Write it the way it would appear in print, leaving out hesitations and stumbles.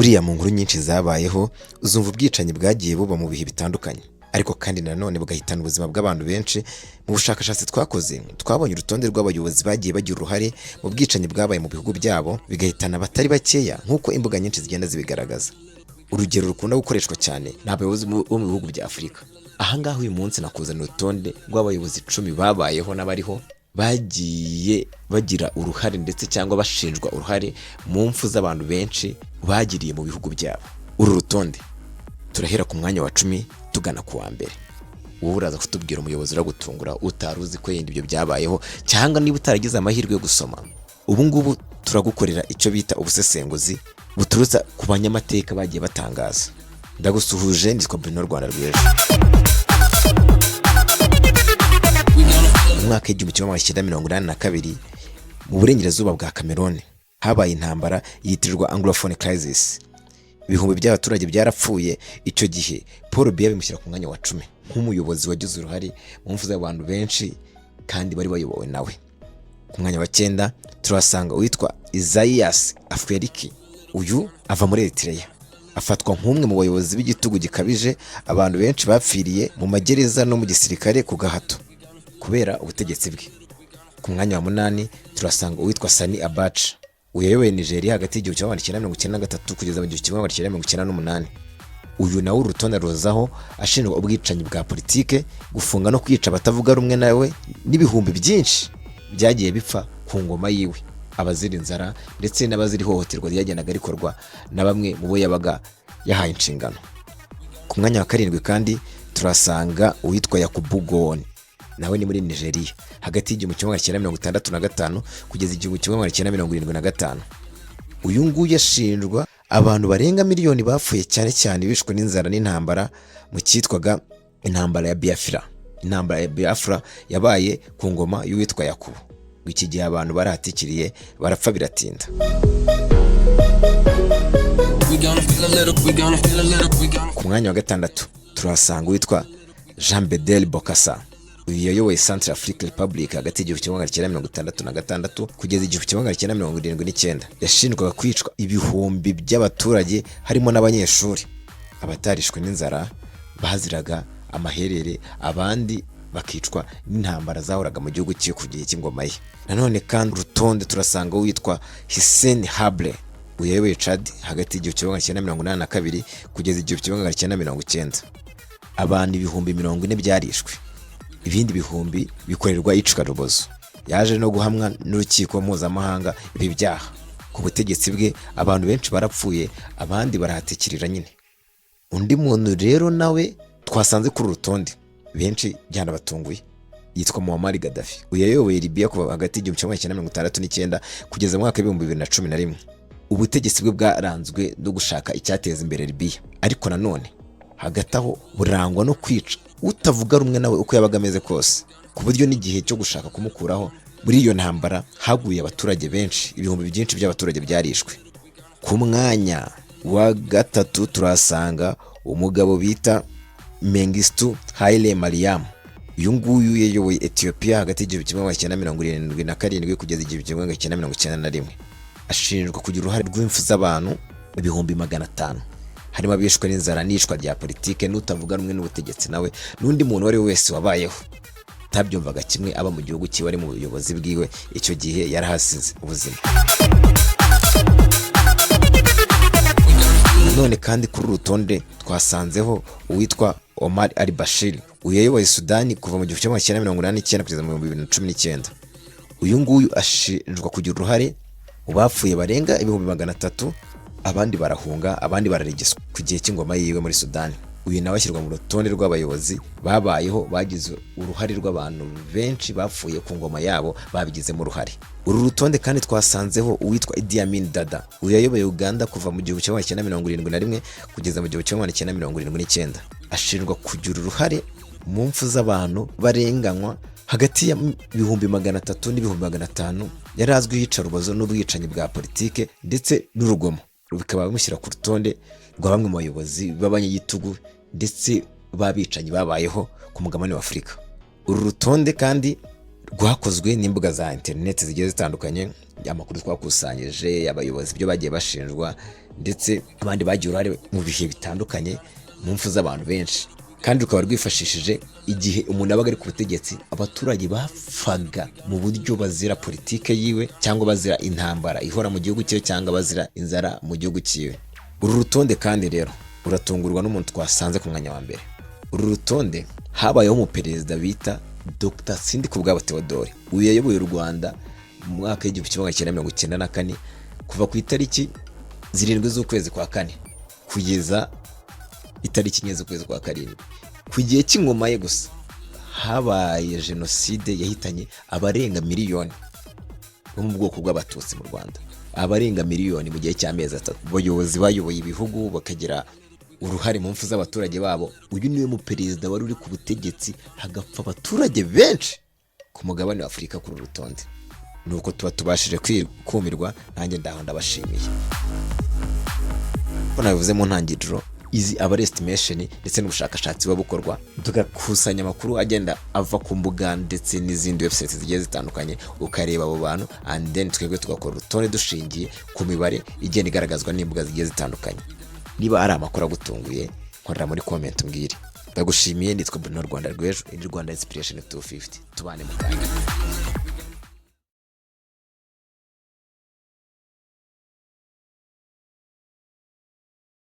buriya mu nkuru nyinshi zabayeho uzumva ubwicanyi bwagiye buba mu bihe bitandukanye, ariko kandi nanone bugahitana ubuzima bw'abantu benshi. Mu bushakashatsi twakoze twabonye urutonde rw'abayobozi bagiye bagira uruhare mu bwicanyi bwabaye mu bihugu byabo, bigahitana abatari bakeya nk'uko imbuga nyinshi zigenda zibigaragaza. Urugero rukunda gukoreshwa cyane ni abayobozi bo mu bihugu bya Afurika. Ahangaha uyu munsi nakuzana urutonde rw'abayobozi 10 babayeho n'abariho bagiye bagira uruhare ndetse cyangwa bashinjwa uruhare mu mfu z'abantu benshi bagiriye mu bihugu byabo. Uru rutonde turahera ku mwanya wa 10 tugana ku wa mbere. Wowe uraza kutubwira umuyobozi uragutungura utaruzi ko yenda ibyo byabayeho, cyangwa niba utaragize amahirwe yo gusoma. Ubu ngubu turagukorera icyo bita ubusesenguzi buturutsa ku banyamateka bagiye batangaza. Ndagusuhuje, nditwa Bruno Rwanda rw'ejo. Mu mwaka w'1982 mu burengerazuba bwa Cameroon habaye intambara yitirirwa Anglophone Crisis. Ibihumbi by'abaturage byarapfuye. Icyo gihe Paul Biya bimushyira ku mwanya wa 10 nk'umuyobozi wagize uruhare mu mfu z'abantu benshi kandi bari bayobowe nawe. Ku mwanya wa 9 turasanga uwitwa Isaias Afweriki. Uyu ava muri Eritrea, afatwa nk'umwe mu bayobozi b'igitugu gikabije. Abantu benshi bapfiriye mu magereza no mu gisirikare ku gahato kubera ubutegetsi bwe. Ku mwanya wa 8 turasanga uwitwa Sani Abacha. Uyoboye Nigeria hagati y'1993 kugeza mu 1998. Uyu nawe urutonde ruzaho ashinjwa ubwicanyi bwa politike, gufunga no kwica abatavuga rumwe nawe, n'ibihumbi byinshi byagiye bipfa ku ngoma yiwe, abazira inzara ndetse n'abazira ihohoterwa ryagendaga rikorwa na bamwe mu bo yabaga yahaye inshingano. Ku mwanya wa 7 kandi turasanga uwitwa Yakubu Gowon. Nawe ni muri Nigeria hagati y'1965 kugeza 1975. Uyu nguyu yashinjwa abantu barenga miliyoni bapfuye cyane cyane bishwe n'inzara n'intambara mu cyitwaga intambara ya Biafra. Intambara ya Biafra yabaye ku ngoma y'uwitwa Yakubu. Iki gihe abantu barahatikiriye barapfa biratinda. Ku mwanya wa 6 turasanga uwitwa Jean-Bédel Bokassa. Uyu yayoboye Central African Republic hagati y'1966 kugeza 1979. Yashinjwaga kwicwa ibihumbi by'abaturage harimo n'abanyeshuri. Abatarishwe n'inzara baziraga amaherere, abandi bakicwa n'intambara zahoraga mu gihugu cye ku gihe cy'ingoma ye. Nanone kandi urutonde turasanga witwa Hissène Habré. Uyoboye Chad hagati y'1982 kugeza 1990. Abantu ibihumbi 40 byarishwe, ibindi bihumbi bikorerwa iyicarubozo. Yaje no guhamwa n'urukiko mpuzamahanga ibyaha. Ku butegetsi bwe abantu benshi barapfuye, abandi barahatikirira nyine. Undi muntu rero nawe twasanze kuri rutonde benshi byanabatunguye yitwa Muammar Gaddafi. Uyayoboye Libya kuva hagati y'1969 kugeza mu mwaka w'2011. Ubutegetsi bwe bwaranzwe no gushaka icyateza imbere Libya, ariko nanone hagati aho burangwa no kwica utavuga rumwe nawe uko yabaga ameze kose, ku buryo n'igihe cyo gushaka kumukuraho muri iyo ntambara haguye abaturage benshi, ibihumbi byinshi by'abaturage byarishwe. Ku mwanya wa 3 turasanga umugabo bita Mengistu Haile Mariam. Uyu nguyu yayoboye Ethiopia hagati y'1977 kugeza 1991. Ashinjwa kugira uruhare rw'imfu z'abantu ibihumbi 500, harimo abishwe n'inzara n'ishwa rya politike n'utavuga rumwe n'ubutegetsi nawe n'undi muntu wari wese wabayeho tabyumvaga kimwe aba mu gihugu cye wari mu buyobozi bwiwe. Icyo gihe yarahasize ubuzima. None kandi kuri rutonde twasanzeho uwitwa Omar al-Bashir. Uyoboye Sudani kuva mu 1989 kugeza mu 2019. Uyu nguyu ashinjwa kugira uruhare mu bapfuye barenga ibihumbi 300, abandi barahunga, abandi bararegeswa ku gihe cy'ingoma yiwe muri Sudani. Uyu nawe ashyirwa mu rutonde rw'abayobozi babayeho bagize uruhare rw'abantu benshi bapfuye ku ngoma yabo babigize mu ruhare. Uru rutonde kandi twasanzeho uwitwa Idi Amin Dada. Uyayoboye Uganda kuva mu 1971 kugeza mu 1979. Ashinjwa kugira uruhare mu mfu z'abantu barenganywa hagati ya ibihumbi 300 n'ibihumbi 500. Yarazwi yicarubozo n'ubwicanyi bwa politike ndetse n'urugomo, bikaba bimushyira ku rutonde rwa bamwe mu bayobozi b'abanyagitugu ndetse babicanyi babayeho ku mugabane wa Afurika. Uru rutonde kandi rwakozwe n'imbuga za internet zigiye zitandukanye amakuru twakusanyije, abayobozi ibyo bagiye bashinjwa, ndetse abandi bagiye uruhare mu bihe bitandukanye mu mfu z'abantu benshi, kandi rukaba rwifashishije igihe umuntu abaga ari ku butegetsi abaturage bapfaga mu buryo bazira politike yiwe cyangwa bazira intambara ihora mu gihugu cyiwe cyangwa bazira inzara mu gihugu cyiwe. Uru rutonde kandi rero uratungurwa n'umuntu twasanze ku mwanya wa mbere. Uru rutonde habayeho umuperezida bita Dr. Sindikubwabo Theodore. Uyu yayoboye u Rwanda mu mwaka w'1994 kuva ku itariki 7 z'ukwezi kwa 4 kugeza itariki 9 z'ukwezi kwa 7. Ku gihe cy'ingoma ye gusa habaye Jenoside yahitanye abarenga miliyoni bo mu bwoko bw'abatutsi mu Rwanda, abarenga miliyoni mu gihe cy'amezi 3. Abayobozi bayoboye ibihugu bakagira uruhare mu mfu z'abaturage babo. Uyu niwe mu perezida wari uri ku butegetsi hagapfa abaturage benshi ku mugabane wa Afurika kuri rutonde. Nuko tuba tubashije kwikumirwa, nanjye ndaho ndabashimiye. Ko nabivuze mu ntangiriro, izi aba estimation ndetse n'ubushakashatsi bukorwa, tugakusanya amakuru agenda ava ku mbuga ndetse n'izindi websites zigiye zitandukanye, ukareba abo bantu and then twebwe tugakora urutonde dushingiye ku mibare igenda igaragazwa n'imbuga zigiye zitandukanye. Niba ari amakuru agutunguye, nkorera muri comment mbwire. Ndagushimiye, nitwa Bruno Rwanda rw'ejo, Rwanda Inspiration 250. Tubane mu kanya.